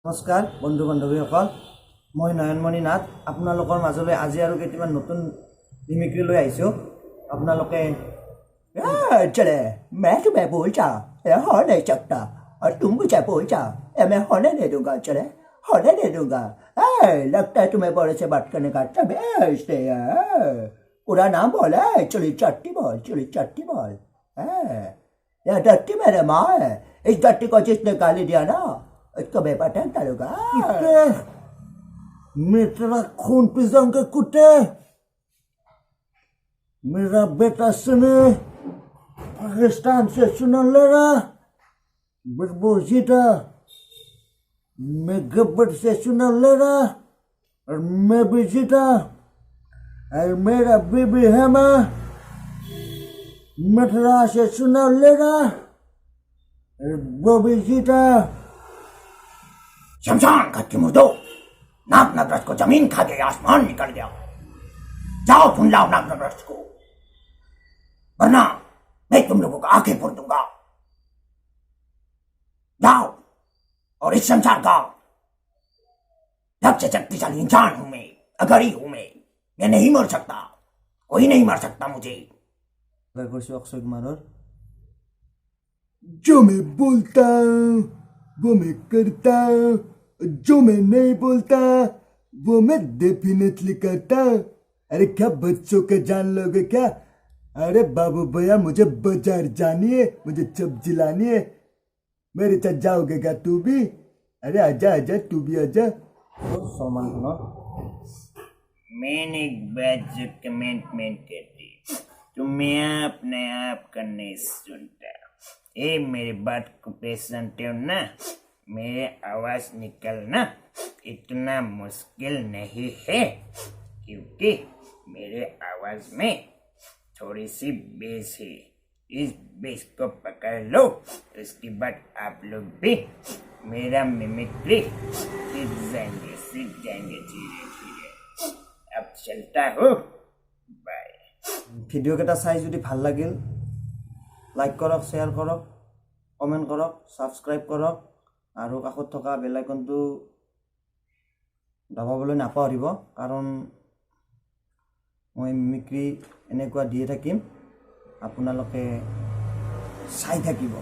নমস্কাৰ বন্ধু বান্ধৱীসকল মই নয়নমণি নাথ আপোনালোকৰ মাজলৈ আজি আৰু কেইটামান নতুন মিমিক্ৰি লৈ আহিছোঁ আপোনালোকে चले मैं तुम्हें बोलता ये हो नहीं सकता और तुम मुझे बोलता ये मैं होने नहीं दूंगा चले होने नहीं दूंगा लगता है तुम्हें बड़े से बात करने का अच्छा बेचते पूरा नाम बोला चली चट्टी बोल यह डट्टी मेरे माँ है इस डट्टी को जिसने गाली दिया ना इसको मैं पता डालूंगा मैं तेरा खून पिजाऊंगा कुत्ते मेरा बेटा सुने पाकिस्तान से चुना लड़ा बदबूजीता मैं गब्बर से चुना लड़ा और मैं भी जीता और मेरा बीबी है माँ मथुरा से चुना लड़ा और वो भी जीता शमशान घाट की मुर्दो नाग नगरस को जमीन खा गया आसमान निकल गया जाओ ढूंढ लाओ नाग नगरस को वरना मैं तुम लोगों का आंखें फोड़ दूंगा जाओ और इस संसार का सबसे शक्तिशाली इंसान हूं मैं अगरी हूं मैं नहीं मर सकता कोई नहीं मर सकता मुझे अक्षय कुमार जो मैं बोलता वो मैं करता जो मैं नहीं बोलता वो मैं डेफिनेटली करता अरे क्या बच्चों के जान लोगे क्या अरे बाबू भैया मुझे बाजार जानी है मुझे सब्जी लानी है मेरे साथ जाओगे क्या तू भी अरे आजा आजा तू भी आजा सलमान खान मैंने एक बात जो कमेंटमेंट करती तुम्हें अपने आप का नहीं सुनता ए मेरी बात को पेशेंट हो ना मेरे आवाज निकलना इतना मुश्किल नहीं है क्योंकि मेरे आवाज में थोड़ी सी बेस है इस बेस को पकड़ लो उसके बाद आप लोग भी मेरा मिमिक्री सीख जाएंगे धीरे धीरे अब चलता हो बाय ভিডিও কেটা চাই যদি ভাল লাগিল লাইক কৰক শ্বেয়াৰ কৰক কমেণ্ট কৰক সাবস্ক্ৰাইব কৰক আৰু কাষত থকা বেল আইকনটো দবাবলৈ নাপাহৰিব কাৰণ মই মিমিক্ৰি এনেকুৱা দিয়ে থাকিম আপোনালোকে চাই থাকিব